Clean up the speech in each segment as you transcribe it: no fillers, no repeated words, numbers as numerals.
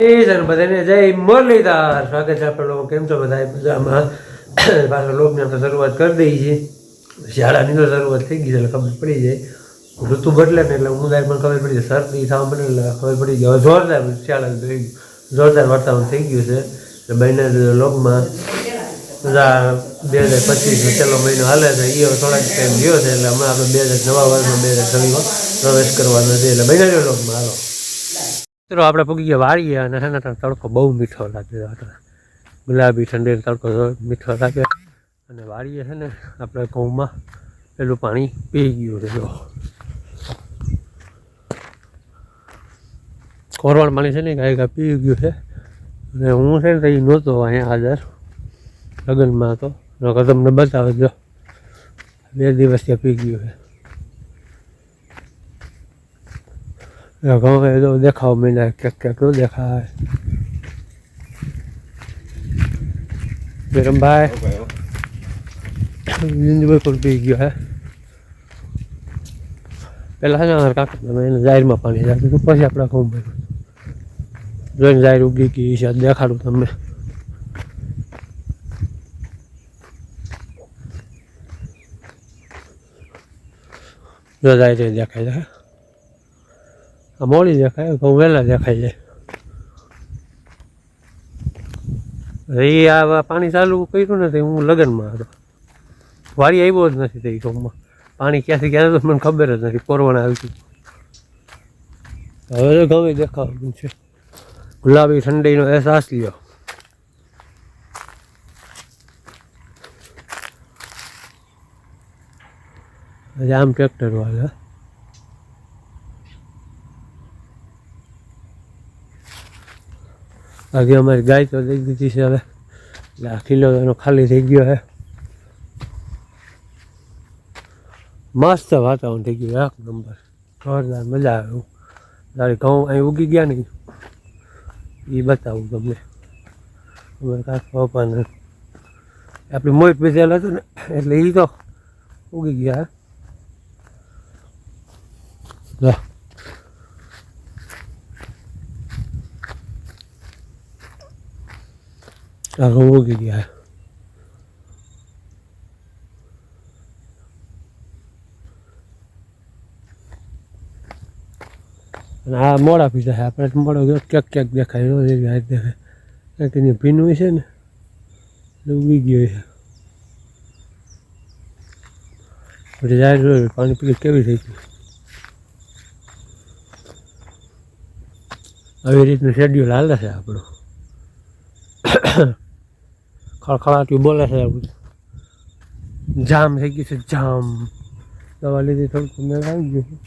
એ sir બધાને જય મુરલીધર. સ્વાગત છે આપણે લોકો. કેમ છો બધા? મજામાં. પાછા લોકની આપણે શરૂઆત કરી દઈએ છીએ. શાળાની તો શરૂઆત થઈ ગઈ છે એટલે ખબર પડી જાય. ઋતુ બદલે ને એટલે ઉમદાર પણ ખબર પડી જાય. શરદી થવા બને એટલે ખબર પડી ગઈ. હવે જોરદાર શાળા જોરદાર વાતાવરણ થઈ ગયું છે. એટલે બહેના લોકમાં 2025 છેલ્લો મહિનો હાલે છે. એ થોડાક ટાઈમ ગયો છે એટલે હમણાં આપણે 2000 નવા વર્ષમાં 2026 પ્રવેશ કરવાનો છે. એટલે બહેના લોકમાં હાલો મિત્રો આપણે પૂગી ગયા વાળીએ અને છે ને તડકો બહુ મીઠો લાગે. ગુલાબી ઠંડી તડકો મીઠો લાગે અને વાળીએ છે ને આપણે ઘઉંમાં પેલું પાણી પી ગયું છે. જો કોરવાળ પાણી છે ને ગાય પી ગયું છે અને હું છે ને તો એ નહોતો અહીંયા હાજર લગ્નમાં હતો. તમને બતાવે જો 2 દિવસ ત્યાં પી ગયું છે. ઘઉં તો દેખાવ માંડ્યા ક્યાંક ક્યાંક તો દેખાય. વિરમભાઈ જિંદગી પણ પી ગયો હે. પેલા છે ને કાકા તમે એને જાહેરમાં પાણી રાખી પછી આપણા ઘઉં ભર્યું જોઈને જાહેર ઉગી ગઈ છે. દેખાડું તમને. જો જાહેર દેખાય છે. આ મોડી દેખાય, ઘઉં વહેલા દેખાય જાય. એ આ પાણી ચાલુ કર્યું નથી. હું લગ્નમાં હતો, વાડી આવ્યો જ નથી તે ઘઉંમાં. પાણી ક્યાંથી ક્યાં તો મને ખબર જ નથી. કોરવાણ આવતી હવે તો ઘઉં દેખાવું છે. ગુલાબી ઠંડીનો અહેસાસ લ્યો. આમ ટ્રેક્ટર વાળા બાકી અમારી ગાય તો દઈ દીધી છે હવે. એટલે આ કિલ્લો એનો ખાલી થઈ ગયો છે. મસ્ત વાતાવરણ થઈ ગયું, એક નંબર જોરદાર મજા આવે. તારે ઘઉં અહીં ઉગી ગયા ને એ બતાવું તમને. અમારે કાકા પપ્પાને આપણી મોટ બેસેલા હતું ને એટલે એ તો ઉગી ગયા. ઉગી ગયા. અને આ મોડા પીધા છે આપણે. મોડો ક્યાંક ક્યાંક દેખાય રોજ એવી હાથ દેખાય. ક્યાંક એની ભીનું છે ને એટલે ઉગી ગયો છે. પછી જાય જોયું પાણી પી કેવી થઈ ગયું. આવી રીતનું શેડ્યુલ હાલે છે આપણું. ખળખળાટી બોલે છે. જામ થઈ ગયું છે જામ. દવા લીધી થોડુંક મેળ આવી ગયું.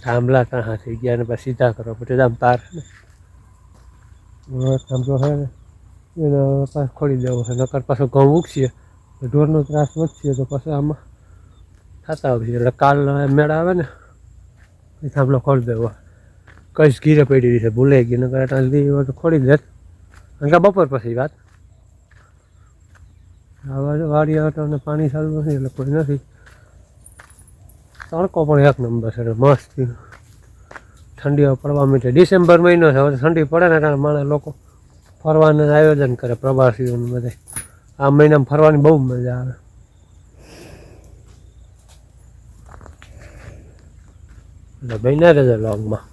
થાંભલા કાં થઈ ગયા ને પછી સીધા કરો પછી આમ તાર ને થાંભલો છે ને એનો પાછો ખોડી દેવો છે. નકર પાછો ઘઉં ઉગશે ઢોરનો ત્રાસ વધશે તો પછી આમાં થતા આવશે. એટલે કાલ મેળ આવે ને એ થાંભલો ખોલી દેવો. કઈ ઘીરે પડી રહી છે ભૂલાઈ ગઈ. નકર એટલે તો ખોડી દે. કારણ કે બપોર પછી વાત વાડી હતો અને પાણી ચાલુ નથી એટલે કોઈ નથી. તડકો પણ એક નંબર છે મસ્ત. ઠંડીઓ પડવા માંડે. ડિસેમ્બર મહિનો છે હવે ઠંડી પડે ને ત્યારે માણસ લોકો ફરવાનું આયોજન કરે. પ્રવાસીઓનું બધે આ મહિનામાં ફરવાની બહુ મજા આવે. એટલે બન્યા રહેજો લોગમાં.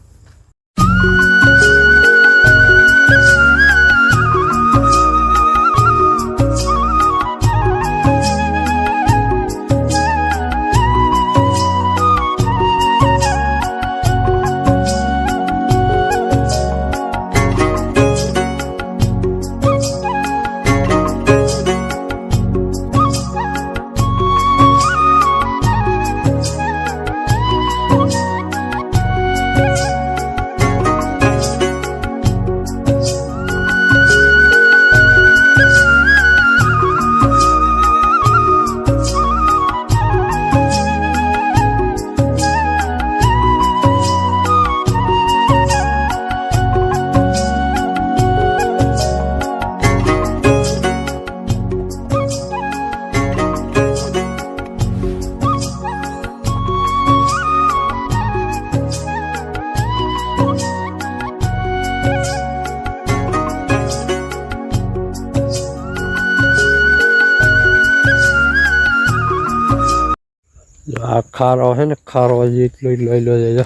આ ખારો છે ને, ખારો હજી એટલો એટલો જાય.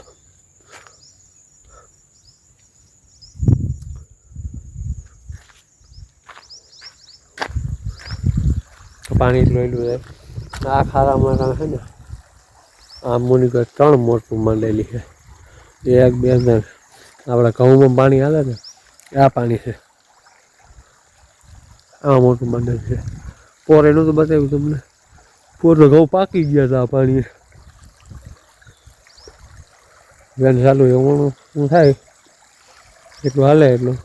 પાણી એટલું એટલું જાય. આ ખારામાં છે ને આ મુનિક 3 મોટું માંડેલી છે. 1 2 3 આપણા ઘઉંમાં પાણી હાલે ને આ પાણી છે. આ મોટું માંડેલું છે. પોર એનું તો બતાવ્યું તમને. પોર તો ઘઉં પાકી ગયા હતા આ પાણી. વેન ચાલુ એવું શું થાય એટલું હાલે એટલું.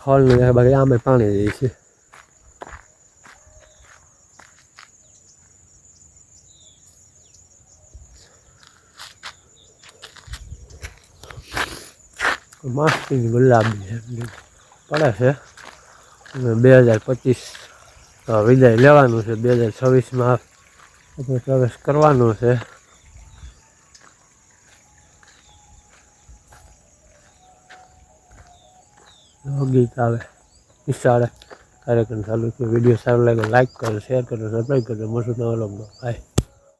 ખોલ ને બાકી આમે પાણી જાય છે. મસ્તી ગુલાબી પડે છે. 2025 વિદાય લેવાનું છે. 2026માં આપણે પ્રવેશ કરવાનો છે. ગીત આવે નિશાળે કાર્યક્રમ ચાલુ છે. વિડીયો સારો લાગે લાઈક કરો, શેર કરો, સબસ્ક્રાઈબ કરો. મસ્ત નવા લોગમાં બાય.